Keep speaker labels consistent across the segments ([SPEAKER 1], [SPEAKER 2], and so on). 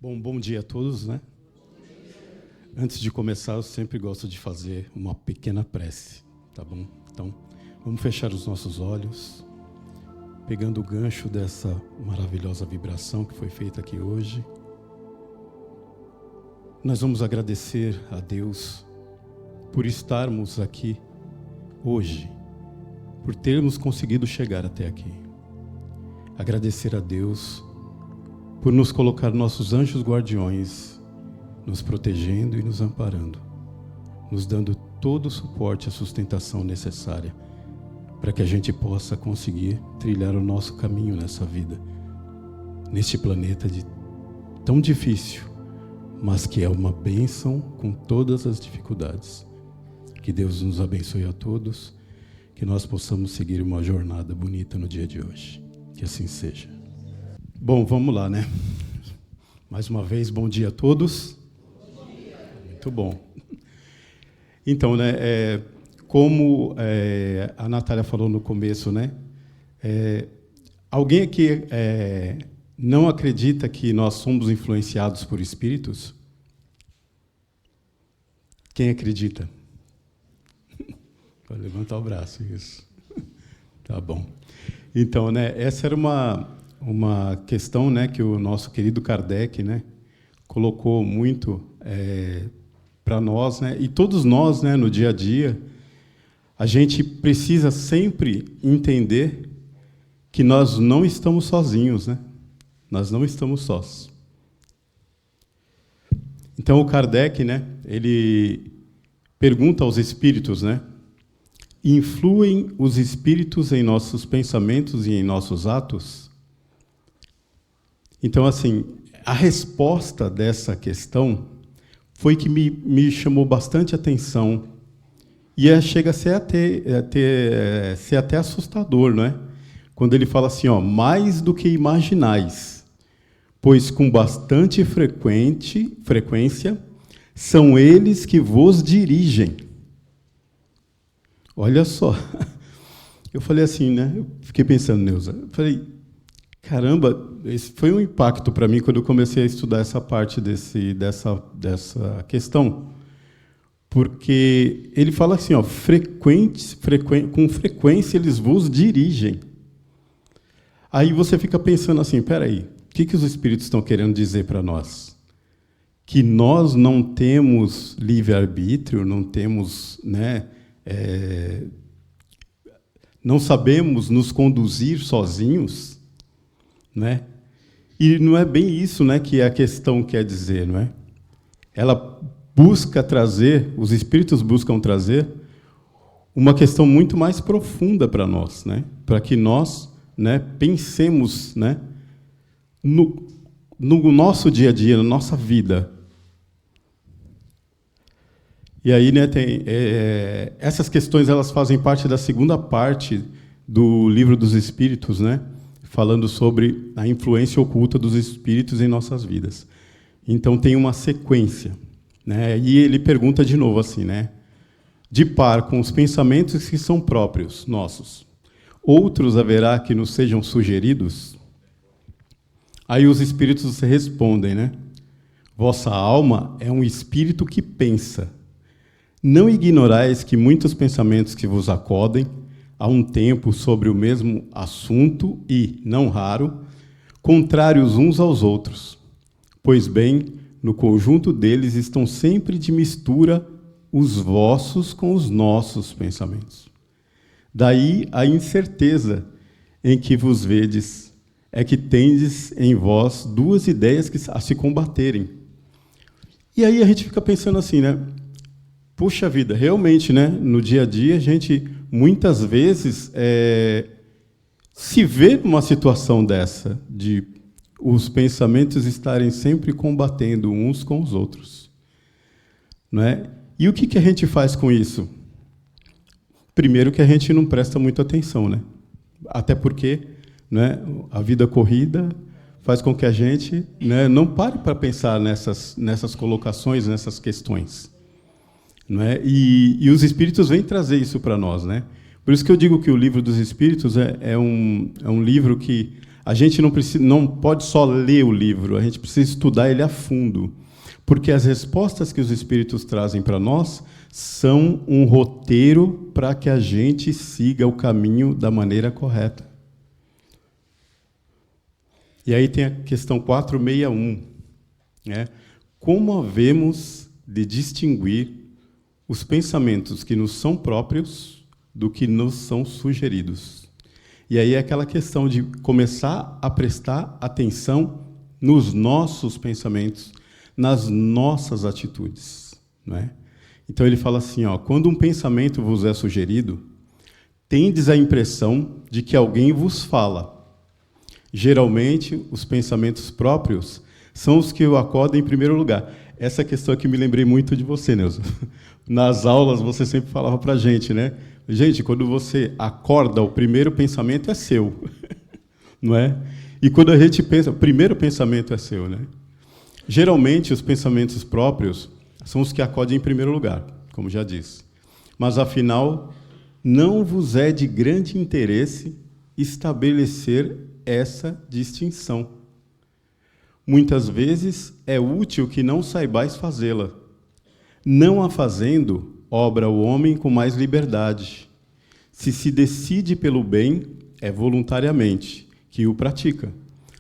[SPEAKER 1] Bom dia a todos, né? Antes de começar, eu sempre gosto de fazer uma pequena prece, tá bom? Então, vamos fechar os nossos olhos, pegando o gancho dessa maravilhosa vibração que foi feita aqui hoje. Nós vamos agradecer a Deus por estarmos aqui hoje, por termos conseguido chegar até aqui. Agradecer a Deus por nos colocar nossos anjos guardiões, nos protegendo e nos amparando, nos dando todo o suporte e a sustentação necessária para que a gente possa conseguir trilhar o nosso caminho nessa vida, neste planeta tão difícil, mas que é uma bênção com todas as dificuldades. Que Deus nos abençoe a todos, que nós possamos seguir uma jornada bonita no dia de hoje. Que assim seja. Bom, vamos lá, né? Mais uma vez, bom dia a todos. Bom dia. Muito bom. Então, né, como a Natália falou no começo, né? Alguém aqui não acredita que nós somos influenciados por espíritos? Quem acredita? Pode levantar o braço, isso. Tá bom. Então, né, essa era uma questão, né, que o nosso querido Kardec, né, colocou muito para nós, né, e todos nós, né, no dia a dia, a gente precisa sempre entender que nós não estamos sozinhos, né? Nós não estamos sós. Então o Kardec, né, ele pergunta aos espíritos, né, influem os espíritos em nossos pensamentos e em nossos atos? Então, assim, a resposta dessa questão foi que me chamou bastante atenção e chega a ser até assustador, não é? Quando ele fala assim, ó, mais do que imaginais, pois com bastante frequência são eles que vos dirigem. Olha só, eu falei assim, né? Eu fiquei pensando, Neuza, eu falei, caramba, esse foi um impacto para mim quando eu comecei a estudar essa parte dessa questão, porque ele fala assim, ó, com frequência eles vos dirigem. Aí você fica pensando assim, peraí, o que os espíritos estão querendo dizer para nós? Que nós não temos livre-arbítrio, não temos, né, não sabemos nos conduzir sozinhos, né? E não é bem isso, né, que a questão quer dizer, não é? Ela busca trazer, os espíritos buscam trazer uma questão muito mais profunda para nós, né? Para que nós, né, pensemos, né, no nosso dia a dia, na nossa vida. E aí, né, tem essas questões, elas fazem parte da segunda parte do Livro dos Espíritos, né? Falando sobre a influência oculta dos espíritos em nossas vidas. Então, tem uma sequência, né? E ele pergunta de novo assim, né? De par com os pensamentos que são próprios, nossos, outros haverá que nos sejam sugeridos? Aí os espíritos respondem, né? Vossa alma é um espírito que pensa. Não ignorais que muitos pensamentos que vos acodem há um tempo sobre o mesmo assunto e, não raro, contrários uns aos outros. Pois bem, no conjunto deles estão sempre de mistura os vossos com os nossos pensamentos. Daí a incerteza em que vos vedes é que tendes em vós duas ideias a se combaterem. E aí a gente fica pensando assim, né? Puxa vida, realmente, né? No dia a dia a gente muitas vezes se vê numa situação dessa, de os pensamentos estarem sempre combatendo uns com os outros, não é? E o que a gente faz com isso? Primeiro que a gente não presta muita atenção, né? Até porque, né, a vida corrida faz com que a gente, né, não pare para pensar nessas colocações, nessas questões. Não é? E os espíritos vêm trazer isso para nós, né? Por isso que eu digo que o Livro dos Espíritos é um livro que A gente não pode só ler o livro, a gente precisa estudar ele a fundo. Porque as respostas que os Espíritos trazem para nós são um roteiro para que a gente siga o caminho da maneira correta. E aí tem a questão 461. Né? Como havemos de distinguir os pensamentos que nos são próprios do que nos são sugeridos? E aí é aquela questão de começar a prestar atenção nos nossos pensamentos, nas nossas atitudes. Não é? Então ele fala assim, quando um pensamento vos é sugerido, tendes a impressão de que alguém vos fala. Geralmente, os pensamentos próprios são os que o acodam em primeiro lugar. Essa questão aqui me lembrei muito de você, Neuza. Nas aulas, você sempre falava para a gente, né? Gente, quando você acorda, o primeiro pensamento é seu. Não é? E quando a gente pensa, o primeiro pensamento é seu, né? Geralmente, os pensamentos próprios são os que acodam em primeiro lugar, como já disse. Mas, afinal, não vos é de grande interesse estabelecer essa distinção. Muitas vezes é útil que não saibais fazê-la. Não a fazendo, obra o homem com mais liberdade. Se decide pelo bem, é voluntariamente que o pratica.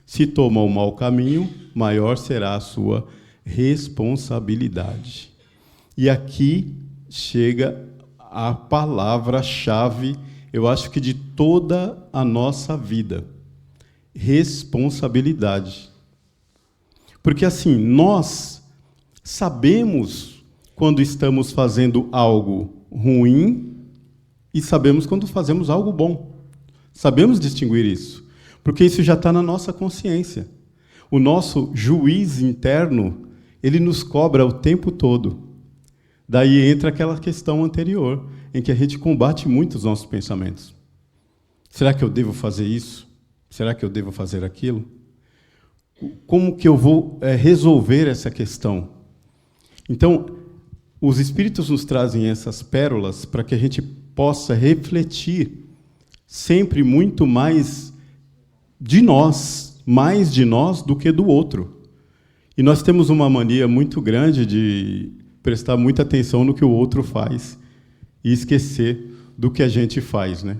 [SPEAKER 1] Se toma o mau caminho, maior será a sua responsabilidade. E aqui chega a palavra-chave, eu acho que de toda a nossa vida. Responsabilidade. Porque assim, nós sabemos quando estamos fazendo algo ruim e sabemos quando fazemos algo bom. Sabemos distinguir isso, porque isso já está na nossa consciência. O nosso juiz interno, ele nos cobra o tempo todo. Daí entra aquela questão anterior, em que a gente combate muito os nossos pensamentos. Será que eu devo fazer isso? Será que eu devo fazer aquilo? Como que eu vou resolver essa questão? Então, os Espíritos nos trazem essas pérolas para que a gente possa refletir sempre muito mais de nós do que do outro. E nós temos uma mania muito grande de prestar muita atenção no que o outro faz e esquecer do que a gente faz, né?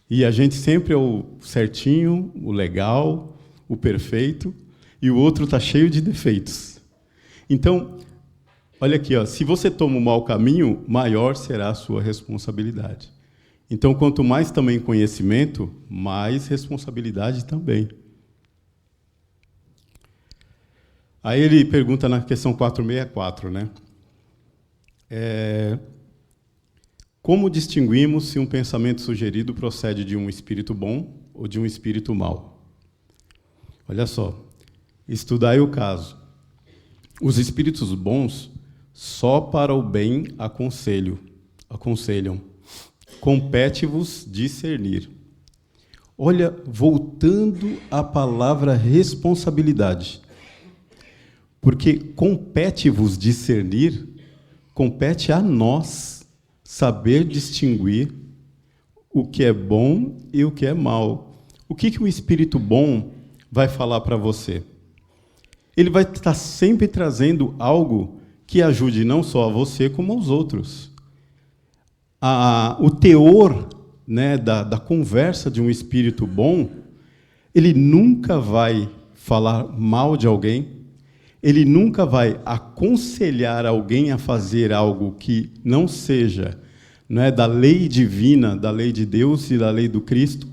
[SPEAKER 1] E a gente sempre é o certinho, o legal, o perfeito, e o outro está cheio de defeitos. Então, olha aqui, se você toma o mau caminho, maior será a sua responsabilidade. Então, quanto mais também conhecimento, mais responsabilidade também. Aí ele pergunta na questão 464, né? Como distinguimos se um pensamento sugerido procede de um espírito bom ou de um espírito mau? Olha só, estudai o caso. Os espíritos bons só para o bem aconselham. Compete-vos discernir. Olha, voltando à palavra responsabilidade. Porque compete-vos discernir, compete a nós saber distinguir o que é bom e o que é mal. O que um espírito bom vai falar para você? Ele vai estar sempre trazendo algo que ajude não só a você, como aos outros. O teor, né, da conversa de um espírito bom, ele nunca vai falar mal de alguém, ele nunca vai aconselhar alguém a fazer algo que não seja, né, da lei divina, da lei de Deus e da lei do Cristo.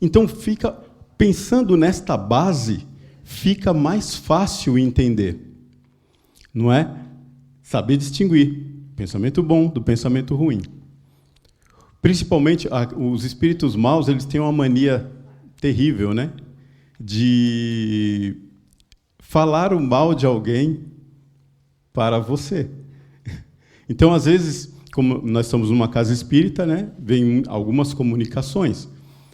[SPEAKER 1] Então, fica pensando nesta base, fica mais fácil entender, não é? Saber distinguir pensamento bom do pensamento ruim. Principalmente, os espíritos maus, eles têm uma mania terrível, né, de falar o mal de alguém para você. Então, às vezes, como nós estamos numa casa espírita, né, vem algumas comunicações.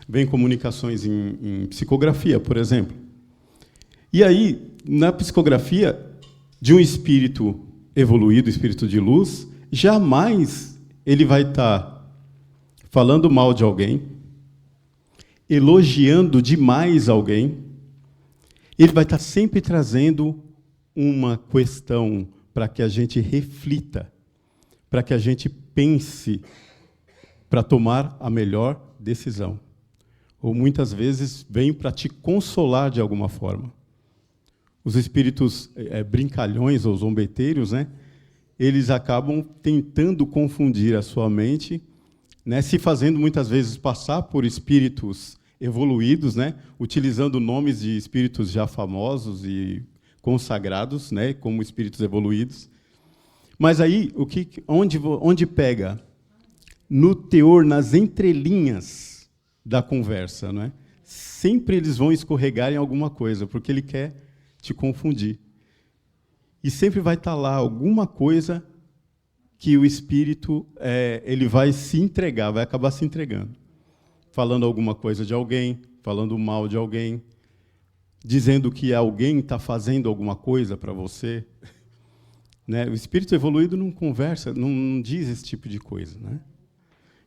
[SPEAKER 1] Vem comunicações em psicografia, por exemplo. E aí, na psicografia de um espírito evoluído, espírito de luz, jamais ele vai estar falando mal de alguém elogiando demais alguém, ele vai estar sempre trazendo uma questão para que a gente reflita, para que a gente pense, para tomar a melhor decisão. Ou muitas vezes vem para te consolar de alguma forma. Os espíritos brincalhões ou zombeteiros, né, eles acabam tentando confundir a sua mente, né, se fazendo muitas vezes passar por espíritos evoluídos, né, utilizando nomes de espíritos já famosos e consagrados, né, como espíritos evoluídos. Mas aí, onde pega? No teor, nas entrelinhas da conversa, não é? Sempre eles vão escorregar em alguma coisa, porque ele quer te confundir. E sempre vai estar lá alguma coisa que o espírito ele vai se entregar, vai acabar se entregando. Falando alguma coisa de alguém, falando mal de alguém, dizendo que alguém está fazendo alguma coisa para você. Né? O espírito evoluído não conversa, não diz esse tipo de coisa. Né?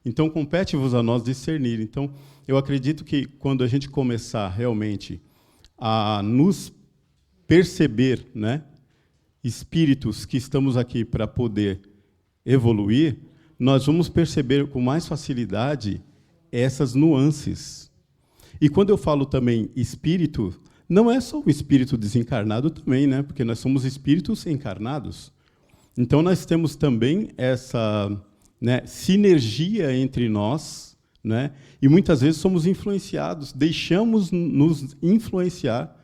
[SPEAKER 1] Então, compete-vos a nós discernir. Então, eu acredito que quando a gente começar realmente a nos perceber, né, espíritos que estamos aqui para poder evoluir, nós vamos perceber com mais facilidade essas nuances. E quando eu falo também espírito, não é só o espírito desencarnado também, né? Porque nós somos espíritos encarnados. Então, nós temos também essa, né, sinergia entre nós, né? E muitas vezes somos influenciados, deixamos nos influenciar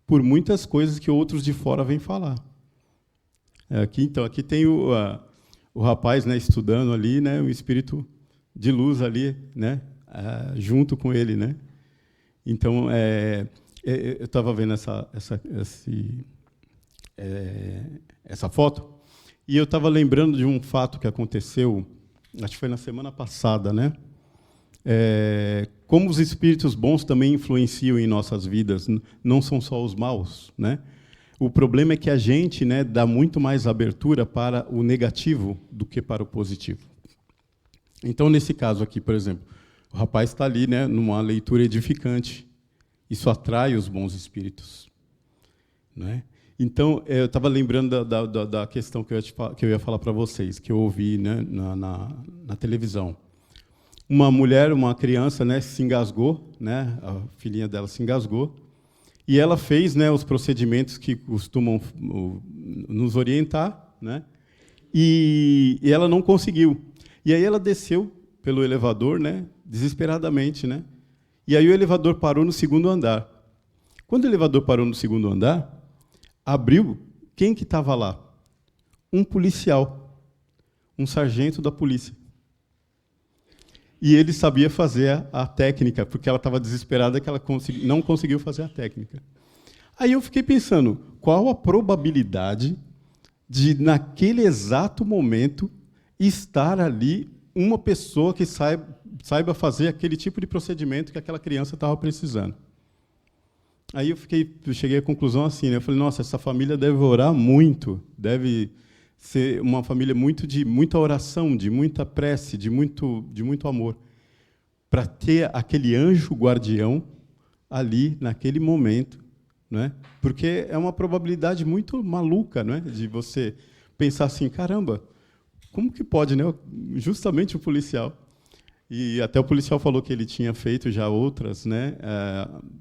[SPEAKER 1] por muitas coisas que outros de fora vêm falar. Aqui tem o rapaz, né, estudando ali, né, um espírito de luz ali, né, junto com ele, né? Então, eu estava vendo essa foto e eu estava lembrando de um fato que aconteceu, acho que foi na semana passada, né? Como os espíritos bons também influenciam em nossas vidas, não são só os maus, né? O problema é que a gente, né, dá muito mais abertura para o negativo do que para o positivo. Então, nesse caso aqui, por exemplo, o rapaz está ali, né, numa leitura edificante. Isso atrai os bons espíritos. Né? Então, eu estava lembrando da questão que eu ia falar para vocês, que eu ouvi, né, na televisão. Uma mulher, uma criança, né, se engasgou, né, a filhinha dela se engasgou, e ela fez, né, os procedimentos que costumam nos orientar, né, e ela não conseguiu. E aí ela desceu pelo elevador, né, desesperadamente, né, e aí o elevador parou no segundo andar. Quando o elevador parou no segundo andar, abriu, quem que estava lá? Um policial, um sargento da polícia. E ele sabia fazer a técnica, porque ela estava desesperada que ela não conseguiu fazer a técnica. Aí eu fiquei pensando, qual a probabilidade de, naquele exato momento, estar ali uma pessoa que saiba fazer aquele tipo de procedimento que aquela criança estava precisando? Aí eu cheguei à conclusão assim, né? Eu falei, nossa, essa família deve orar muito, deve ser uma família de muita oração, de muita prece, de muito amor, para ter aquele anjo guardião ali, naquele momento, né? Porque é uma probabilidade muito maluca, né? De você pensar assim, caramba, como que pode, né? Justamente o policial. E até o policial falou que ele tinha feito já outras, né?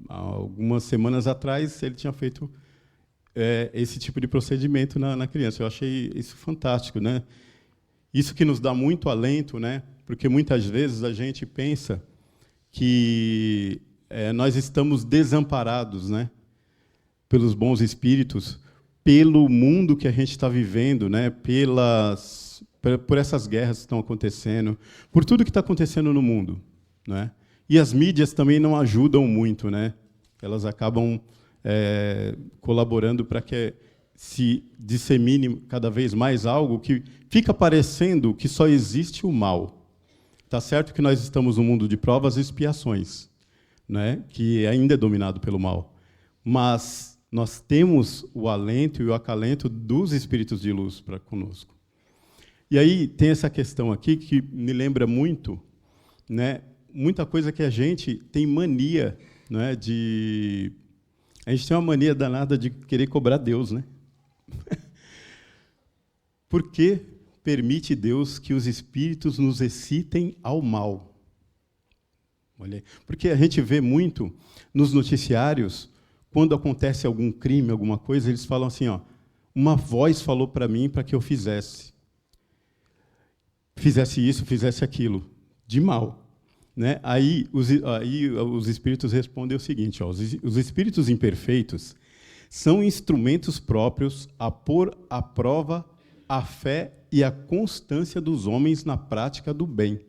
[SPEAKER 1] Algumas semanas atrás, ele tinha feito esse tipo de procedimento na criança. Eu achei isso fantástico, né? Isso que nos dá muito alento, né? Porque muitas vezes a gente pensa que nós estamos desamparados, né? Pelos bons espíritos, pelo mundo que a gente está vivendo, né? Por essas guerras que estão acontecendo, por tudo que está acontecendo no mundo, né? E as mídias também não ajudam muito, né? Elas acabam colaborando para que se dissemine cada vez mais algo que fica parecendo que só existe o mal. Tá certo que nós estamos num mundo de provas e expiações, né? Que ainda é dominado pelo mal, mas nós temos o alento e o acalento dos espíritos de luz para conosco. E aí tem essa questão aqui que me lembra muito, né, muita coisa que a gente tem mania, não é, a gente tem uma mania danada de querer cobrar Deus, né? Por que permite Deus que os espíritos nos excitem ao mal? Olha aí. Porque a gente vê muito nos noticiários, quando acontece algum crime, alguma coisa, eles falam assim, ó, uma voz falou para mim para que eu fizesse isso, fizesse aquilo, de mal. Né? Aí os espíritos respondem o seguinte, ó, os espíritos imperfeitos são instrumentos próprios a pôr à prova a fé e a constância dos homens na prática do bem.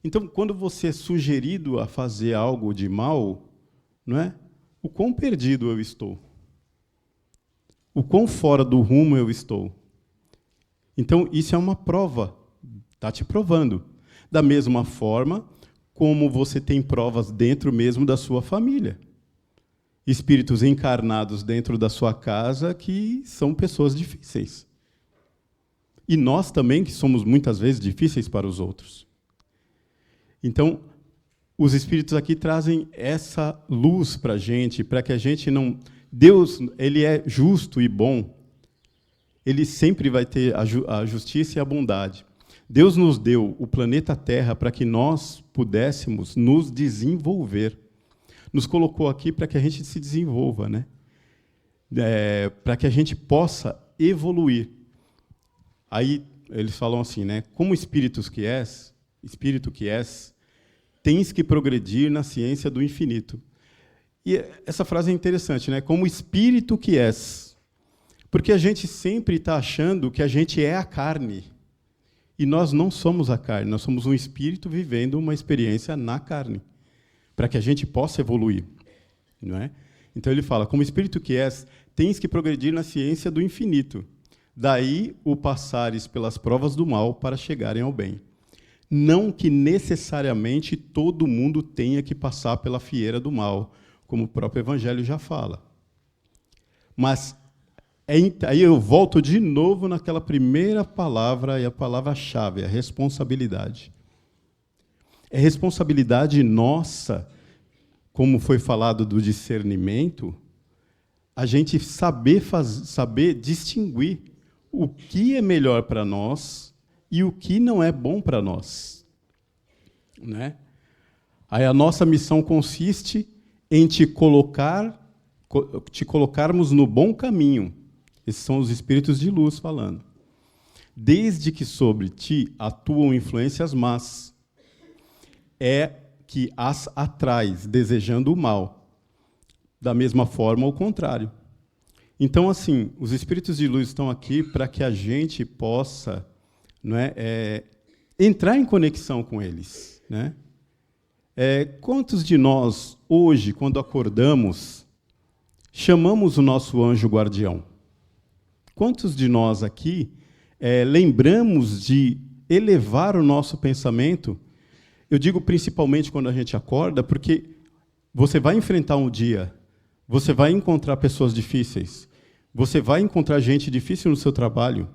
[SPEAKER 1] Então, quando você é sugerido a fazer algo de mal, não é? O quão perdido eu estou? O quão fora do rumo eu estou? Então, isso é uma prova, está te provando. Da mesma forma como você tem provas dentro mesmo da sua família. Espíritos encarnados dentro da sua casa que são pessoas difíceis. E nós também, que somos muitas vezes difíceis para os outros. Então, os espíritos aqui trazem essa luz para a gente, para que a gente não... Deus, ele é justo e bom. Ele sempre vai ter a justiça e a bondade. Deus nos deu o planeta Terra para que nós pudéssemos nos desenvolver. Nos colocou aqui para que a gente se desenvolva, né? Para que a gente possa evoluir. Aí eles falam assim, né? Como espírito que és, tens que progredir na ciência do infinito. E essa frase é interessante, né? Como espírito que és. Porque a gente sempre está achando que a gente é a carne. E nós não somos a carne, nós somos um espírito vivendo uma experiência na carne, para que a gente possa evoluir. Não é? Então ele fala, como espírito que és, tens que progredir na ciência do infinito. Daí o passares pelas provas do mal para chegarem ao bem. Não que necessariamente todo mundo tenha que passar pela fieira do mal, como o próprio Evangelho já fala. Mas aí eu volto de novo naquela primeira palavra, e a palavra-chave, a responsabilidade. É responsabilidade nossa, como foi falado do discernimento, a gente saber distinguir o que é melhor para nós e o que não é bom para nós. Né? Aí a nossa missão consiste em te colocarmos no bom caminho. Esses são os espíritos de luz falando. Desde que sobre ti atuam influências más, é que as atrais, desejando o mal. Da mesma forma, ao contrário. Então, assim, os espíritos de luz estão aqui para que a gente possa, não é, entrar em conexão com eles. Né? Quantos de nós, hoje, quando acordamos, chamamos o nosso anjo guardião? Quantos de nós aqui lembramos de elevar o nosso pensamento? Eu digo principalmente quando a gente acorda, porque você vai enfrentar um dia, você vai encontrar pessoas difíceis, você vai encontrar gente difícil no seu trabalho,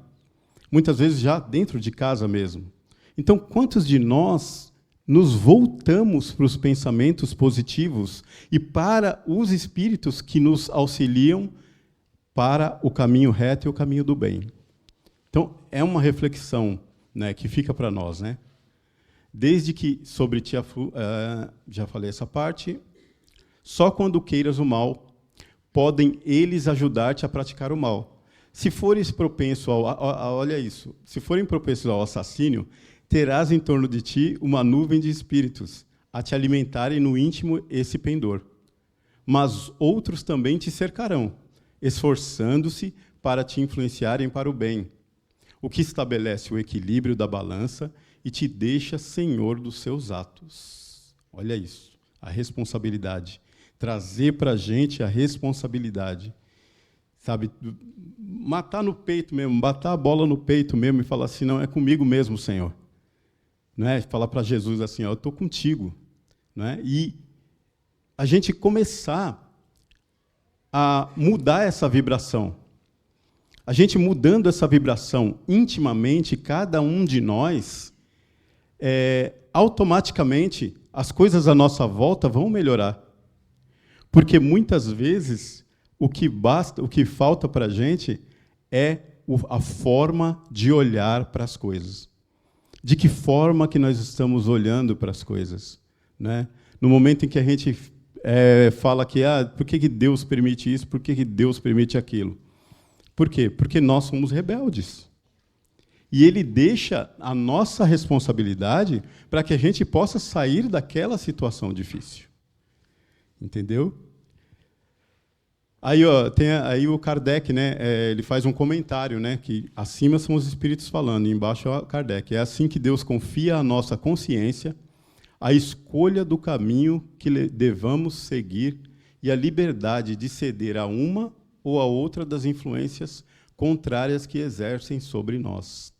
[SPEAKER 1] muitas vezes já dentro de casa mesmo. Então, quantos de nós nos voltamos para os pensamentos positivos e para os espíritos que nos auxiliam para o caminho reto e o caminho do bem? Então, é uma reflexão, né, que fica para nós. Né? Desde que sobre ti, já falei essa parte, só quando queiras o mal, podem eles ajudar-te a praticar o mal. Se fores propenso olha isso, se forem propensos ao assassínio, terás em torno de ti uma nuvem de espíritos, a te alimentarem no íntimo esse pendor. Mas outros também te cercarão, esforçando-se para te influenciarem para o bem, o que estabelece o equilíbrio da balança e te deixa senhor dos seus atos. Olha isso, a responsabilidade. Trazer para a gente a responsabilidade. Sabe, matar no peito mesmo, bater a bola no peito mesmo e falar assim, não, é comigo mesmo, Senhor. Não é? Falar para Jesus assim, ó, eu estou contigo. Não é? E a gente começar a mudar essa vibração. A gente mudando essa vibração intimamente, cada um de nós, automaticamente as coisas à nossa volta vão melhorar. Porque muitas vezes o que falta para a gente é a forma de olhar para as coisas. De que forma que nós estamos olhando para as coisas, né? No momento em que a gente fala que por que Deus permite isso, por que Deus permite aquilo? Por quê? Porque nós somos rebeldes. E Ele deixa a nossa responsabilidade para que a gente possa sair daquela situação difícil. Entendeu? Aí, tem aí o Kardec, né, ele faz um comentário, né, que acima são os espíritos falando, e embaixo é o Kardec. É assim que Deus confia à nossa consciência a escolha do caminho que devamos seguir e a liberdade de ceder a uma ou a outra das influências contrárias que exercem sobre nós.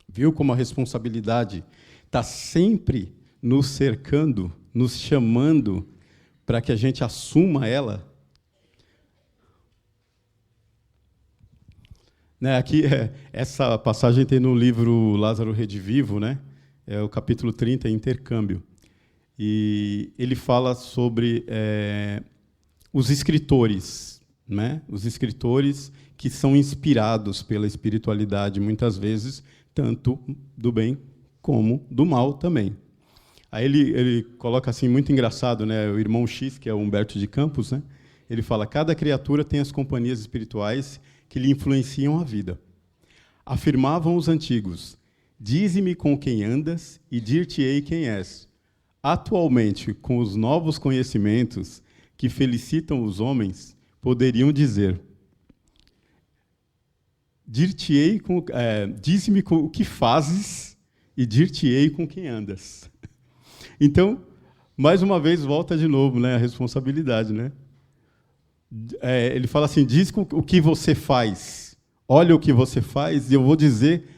[SPEAKER 1] Viu como a responsabilidade está sempre nos cercando, nos chamando para que a gente assuma ela? Né, aqui, essa passagem tem no livro Lázaro Redivivo, né? É o capítulo 30, Intercâmbio. E ele fala sobre os escritores, né? Os escritores que são inspirados pela espiritualidade, muitas vezes, tanto do bem como do mal também. Aí ele coloca assim, muito engraçado, né? O irmão X, que é o Humberto de Campos, né? Ele fala: cada criatura tem as companhias espirituais que lhe influenciam a vida. Afirmavam os antigos: dize-me com quem andas e dir-te-ei quem és. Atualmente, com os novos conhecimentos que felicitam os homens, poderiam dizer: dir-te-ei dize-me o que fazes e dir-te-ei com quem andas. Então, mais uma vez, volta de novo, né, a responsabilidade, né? Ele fala assim: diz o que você faz, olha o que você faz, e eu vou dizer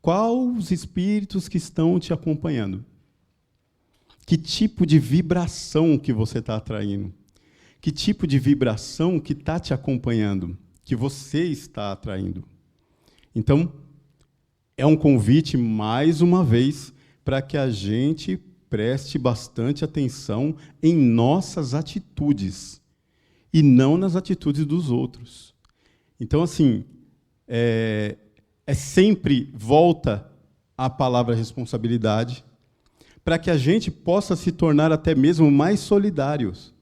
[SPEAKER 1] quais os espíritos que estão te acompanhando. Que tipo de vibração que você está atraindo? Que tipo de vibração que está te acompanhando, que você está atraindo? Então, é um convite, mais uma vez, para que a gente preste bastante atenção em nossas atitudes, e não nas atitudes dos outros. Então, assim, sempre volta a palavra responsabilidade, para que a gente possa se tornar até mesmo mais solidários,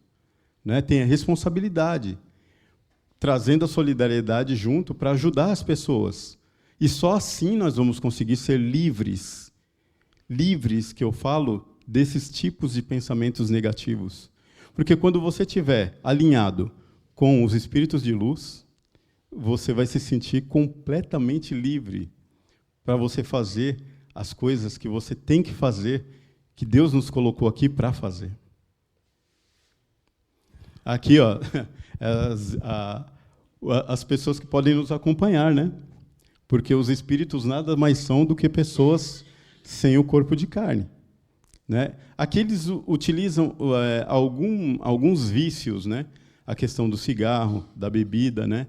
[SPEAKER 1] né? Tenha responsabilidade, trazendo a solidariedade junto para ajudar as pessoas. E só assim nós vamos conseguir ser livres. Livres, que eu falo, desses tipos de pensamentos negativos. Porque quando você estiver alinhado com os espíritos de luz, você vai se sentir completamente livre para você fazer as coisas que você tem que fazer, que Deus nos colocou aqui para fazer. Aqui, ó, as pessoas que podem nos acompanhar, né? Porque os espíritos nada mais são do que pessoas sem o corpo de carne. Né? Aqui eles utilizam alguns vícios, né? A questão do cigarro, da bebida, né?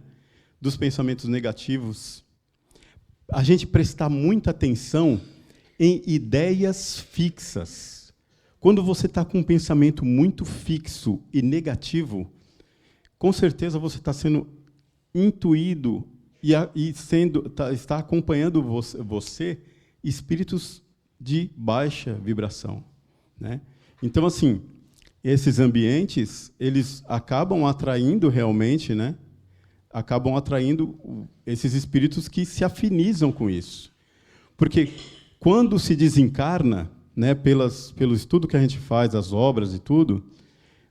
[SPEAKER 1] Dos pensamentos negativos. A gente prestar muita atenção em ideias fixas. Quando você está com um pensamento muito fixo e negativo, com certeza você está sendo intuído e está acompanhando você espíritos de baixa vibração, né? Então, assim, esses ambientes, eles acabam atraindo realmente, né? Acabam atraindo esses espíritos que se afinizam com isso. Porque quando se desencarna, né, pelo estudo que a gente faz, as obras e tudo,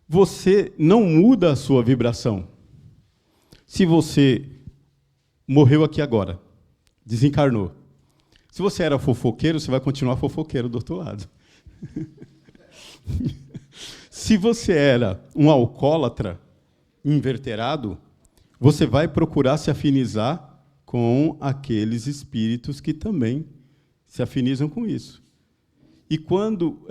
[SPEAKER 1] você não muda a sua vibração. Se você morreu aqui agora, desencarnou, se você era fofoqueiro, você vai continuar fofoqueiro do outro lado. Se você era um alcoólatra inverterado, você vai procurar se afinizar com aqueles espíritos que também se afinizam com isso. E quando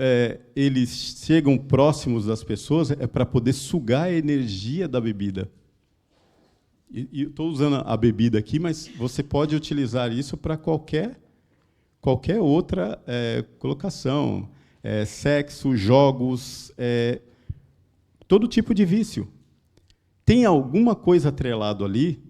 [SPEAKER 1] eles chegam próximos das pessoas, é para poder sugar a energia da bebida. E estou usando a bebida aqui, mas você pode utilizar isso para qualquer qualquer outra colocação. Sexo, jogos, todo tipo de vício. Tem alguma coisa atrelado ali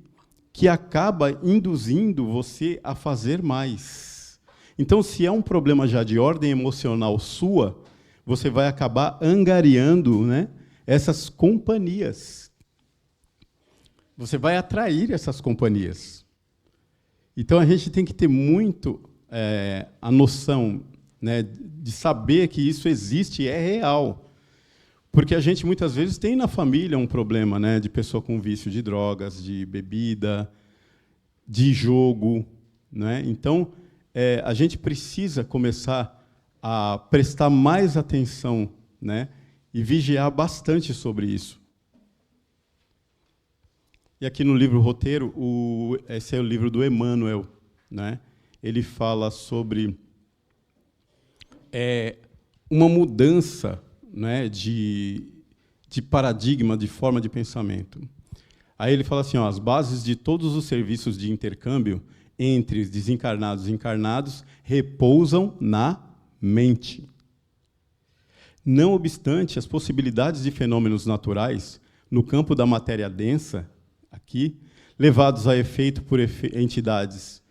[SPEAKER 1] que acaba induzindo você a fazer mais. Então, se é um problema já de ordem emocional sua, você vai acabar angariando, né, essas companhias. Você vai atrair essas companhias. Então, a gente tem que ter muito a noção, né, de saber que isso existe e é real. Porque a gente, muitas vezes, tem na família um problema, né, de pessoa com vício de drogas, de bebida, de jogo. Né? Então, a gente precisa começar a prestar mais atenção, né, e vigiar bastante sobre isso. E aqui no livro Roteiro, esse é o livro do Emmanuel, né? Ele fala sobre uma mudança, né, de paradigma, de forma de pensamento. Aí ele fala assim, as bases de todos os serviços de intercâmbio entre os desencarnados e encarnados repousam na mente. Não obstante, as possibilidades de fenômenos naturais no campo da matéria densa, aqui, levados a efeito por entidades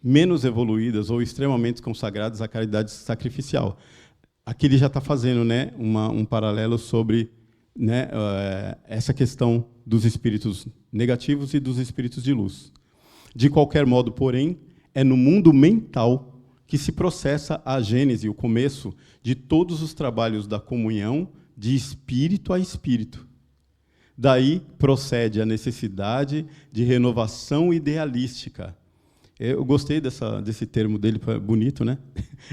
[SPEAKER 1] menos evoluídas ou extremamente consagradas à caridade sacrificial. Aqui ele já está fazendo, né, um paralelo sobre, né, essa questão dos espíritos negativos e dos espíritos de luz. De qualquer modo, porém, é no mundo mental que se processa a gênese, o começo de todos os trabalhos da comunhão de espírito a espírito. Daí procede a necessidade de renovação idealística. Eu gostei desse termo dele, bonito, né?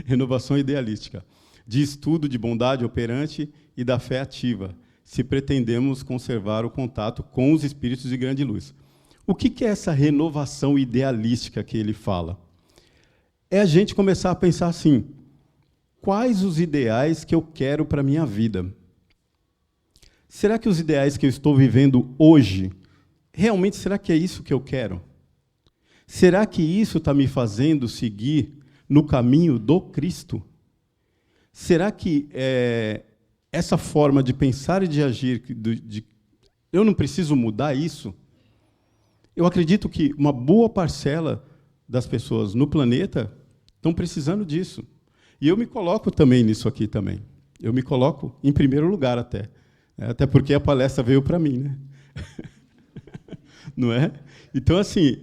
[SPEAKER 1] Renovação idealística. De estudo de bondade operante e da fé ativa, se pretendemos conservar o contato com os espíritos de grande luz. O que é essa renovação idealística que ele fala? É a gente começar a pensar assim, quais os ideais que eu quero para a minha vida? Será que os ideais que eu estou vivendo hoje, realmente, será que é isso que eu quero? Será que isso está me fazendo seguir no caminho do Cristo? Será que essa forma de pensar e de agir, eu não preciso mudar isso? Eu acredito que uma boa parcela das pessoas no planeta estão precisando disso. E eu me coloco também nisso aqui também. Eu me coloco em primeiro lugar até. Até porque a palestra veio para mim, né? Não é? Então, assim,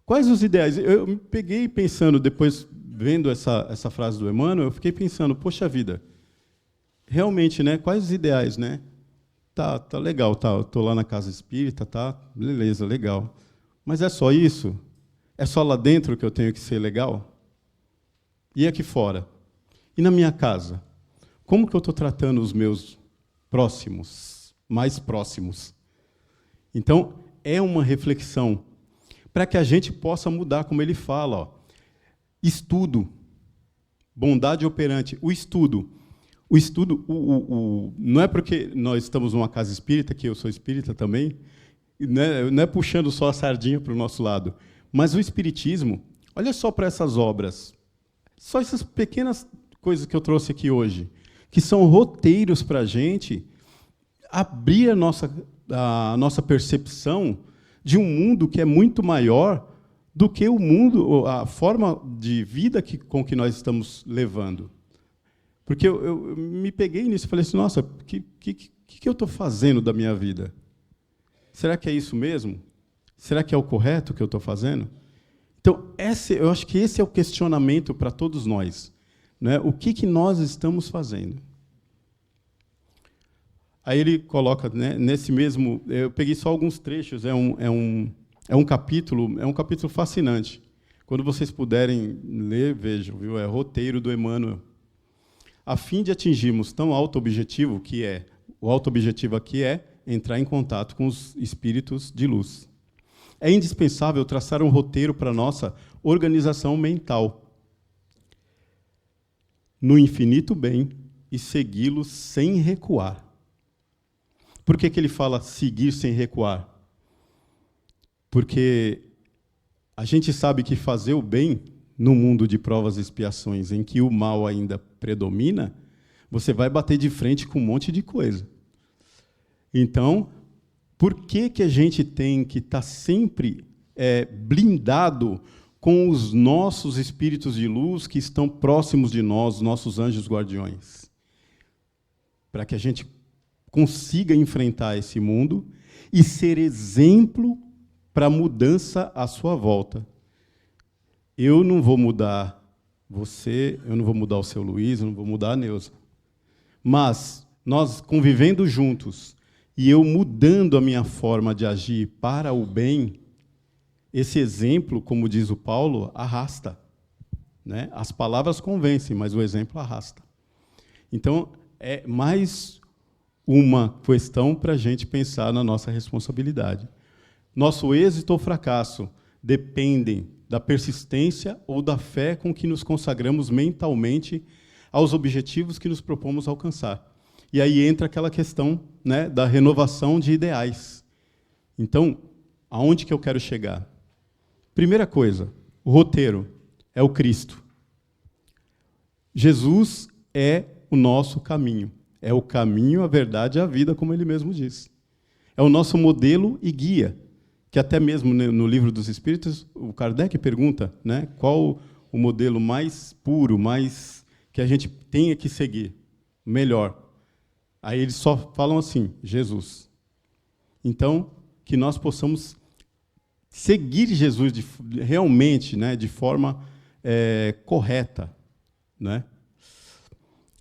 [SPEAKER 1] quais os ideais? Eu me peguei pensando, depois, vendo essa frase do Emmanuel, eu fiquei pensando, poxa vida, realmente, né? Quais os ideais, né? Tá legal, tá, estou lá na casa espírita, tá, beleza, legal. Mas é só isso? É só lá dentro que eu tenho que ser legal? E aqui fora? E na minha casa? Como que eu estou tratando os meus próximos, mais próximos? Então, é uma reflexão para que a gente possa mudar, como ele fala. Estudo, bondade operante, o estudo. O estudo, não é porque nós estamos numa casa espírita, que eu sou espírita também, não é puxando só a sardinha para o nosso lado, mas o espiritismo, olha só para essas obras, só essas pequenas coisas que eu trouxe aqui hoje, que são roteiros para a gente abrir a nossa percepção de um mundo que é muito maior do que o mundo, a forma de vida com que nós estamos levando. Porque eu me peguei nisso e falei assim, nossa, o que eu estou fazendo da minha vida? Será que é isso mesmo? Será que é o correto que eu estou fazendo? Então, eu acho que esse é o questionamento para todos nós. Né? O que nós estamos fazendo? Aí ele coloca, né, nesse mesmo... Eu peguei só alguns trechos, é um capítulo fascinante. Quando vocês puderem ler, vejam, viu? É Roteiro do Emmanuel. A fim de atingirmos tão alto objetivo, o alto objetivo aqui é entrar em contato com os espíritos de luz. É indispensável traçar um roteiro para a nossa organização mental, no infinito bem, e segui-lo sem recuar. Por que ele fala seguir sem recuar? Porque a gente sabe que fazer o bem, no mundo de provas e expiações, em que o mal ainda predomina, você vai bater de frente com um monte de coisa. Então, por que a gente tem que estar sempre blindado com os nossos espíritos de luz que estão próximos de nós, nossos anjos guardiões? Para que a gente consiga enfrentar esse mundo e ser exemplo para a mudança à sua volta. Eu não vou mudar você, eu não vou mudar o seu Luiz, eu não vou mudar a Neuza. Mas nós convivendo juntos e eu mudando a minha forma de agir para o bem, esse exemplo, como diz o Paulo, arrasta. Né? As palavras convencem, mas o exemplo arrasta. Então, é mais uma questão para a gente pensar na nossa responsabilidade. Nosso êxito ou fracasso dependem da persistência ou da fé com que nos consagramos mentalmente aos objetivos que nos propomos alcançar. E aí entra aquela questão, né, da renovação de ideais. Então, aonde que eu quero chegar? Primeira coisa, o roteiro é o Cristo. Jesus é o nosso caminho. É o caminho, a verdade e a vida, como ele mesmo diz. É o nosso modelo e guia, que até mesmo no Livro dos Espíritos, o Kardec pergunta, né, qual o modelo mais puro, mais que a gente tenha que seguir, melhor. Aí eles só falam assim, Jesus. Então, que nós possamos seguir Jesus realmente, né, de forma correta. Né?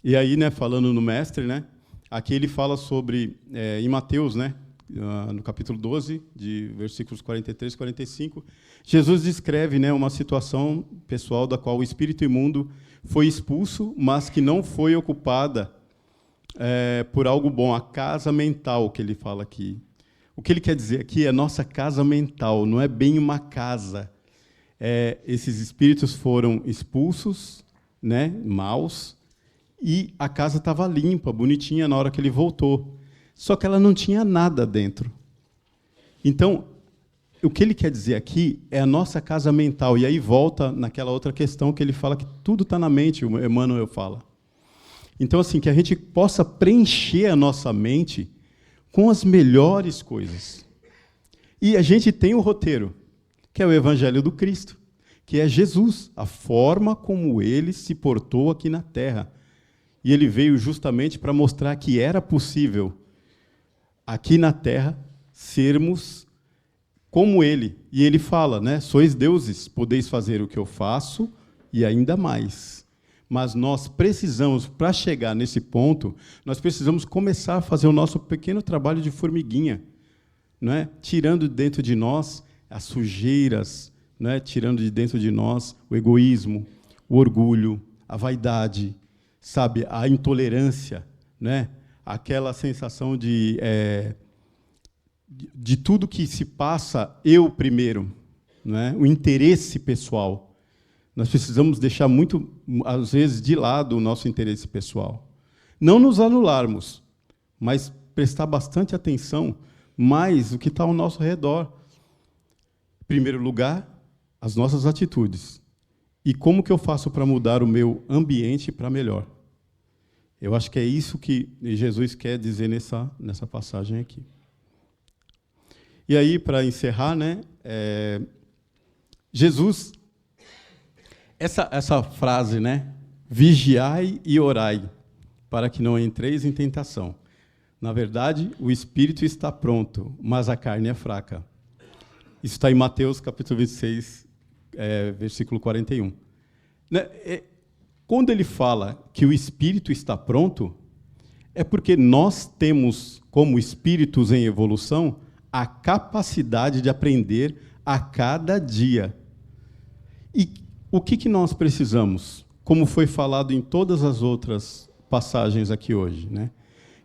[SPEAKER 1] E aí, né, falando no mestre, né, aqui ele fala sobre, em Mateus, né, no capítulo 12, de versículos 43 e 45, Jesus descreve, né, uma situação pessoal da qual o espírito imundo foi expulso, mas que não foi ocupada por algo bom, a casa mental que ele fala aqui. O que ele quer dizer aqui é nossa casa mental, não é bem uma casa. Esses espíritos foram expulsos, né, maus, e a casa estava limpa, bonitinha na hora que ele voltou. Só que ela não tinha nada dentro. Então, o que ele quer dizer aqui é a nossa casa mental. E aí volta naquela outra questão que ele fala que tudo está na mente, o Emmanuel fala. Então, assim, que a gente possa preencher a nossa mente com as melhores coisas. E a gente tem o roteiro, que é o Evangelho do Cristo, que é Jesus, a forma como ele se portou aqui na Terra. E ele veio justamente para mostrar que era possível, aqui na Terra, sermos como ele. E ele fala, né, sois deuses, podeis fazer o que eu faço e ainda mais. Mas nós precisamos, para chegar nesse ponto, nós precisamos começar a fazer o nosso pequeno trabalho de formiguinha, né? Tirando de dentro de nós as sujeiras, né? Tirando de dentro de nós o egoísmo, o orgulho, a vaidade, sabe, a intolerância, né? Aquela sensação de tudo que se passa eu primeiro, né? O interesse pessoal. Nós precisamos deixar muito, às vezes, de lado o nosso interesse pessoal. Não nos anularmos, mas prestar bastante atenção mais o que está ao nosso redor. Em primeiro lugar, as nossas atitudes. E como que eu faço para mudar o meu ambiente para melhor? Eu acho que é isso que Jesus quer dizer nessa passagem aqui. E aí, para encerrar, né, Jesus... Essa frase, né? Vigiai e orai, para que não entreis em tentação. Na verdade, o espírito está pronto, mas a carne é fraca. Isso está em Mateus, capítulo 26, versículo 41. Né? Quando ele fala que o espírito está pronto, é porque nós temos, como espíritos em evolução, a capacidade de aprender a cada dia. E o que nós precisamos, como foi falado em todas as outras passagens aqui hoje, né?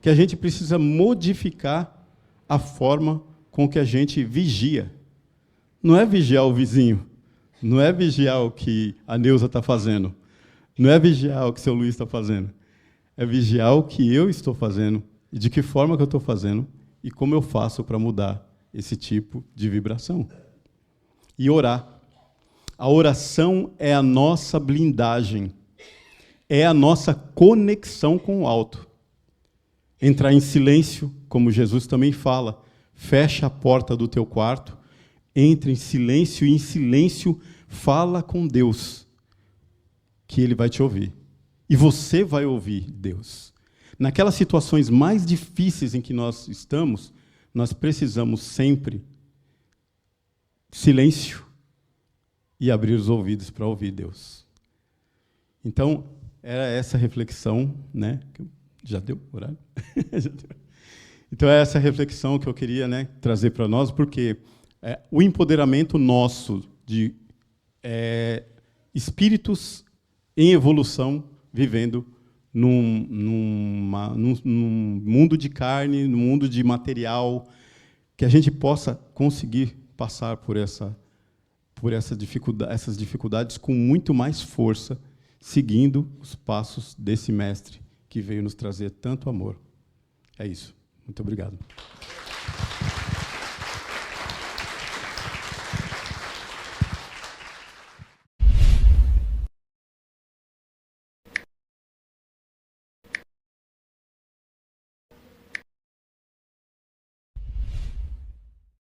[SPEAKER 1] Que a gente precisa modificar a forma com que a gente vigia. Não é vigiar o vizinho, não é vigiar o que a Neuza está fazendo, não é vigiar o que o seu Luiz está fazendo, é vigiar o que eu estou fazendo e de que forma que eu estou fazendo e como eu faço para mudar esse tipo de vibração. E orar. A oração é a nossa blindagem, é a nossa conexão com o alto. Entrar em silêncio, como Jesus também fala, fecha a porta do teu quarto, entra em silêncio e em silêncio fala com Deus, que Ele vai te ouvir. E você vai ouvir Deus. Naquelas situações mais difíceis em que nós estamos, nós precisamos sempre silêncio e abrir os ouvidos para ouvir Deus. Então, era essa reflexão, né? Já deu horário? Já deu. Então, é essa reflexão que eu queria, né, trazer para nós, porque o empoderamento nosso de espíritos em evolução, vivendo num mundo de carne, num mundo de material, que a gente possa conseguir passar por essas dificuldades com muito mais força, seguindo os passos desse mestre que veio nos trazer tanto amor. É isso. Muito obrigado.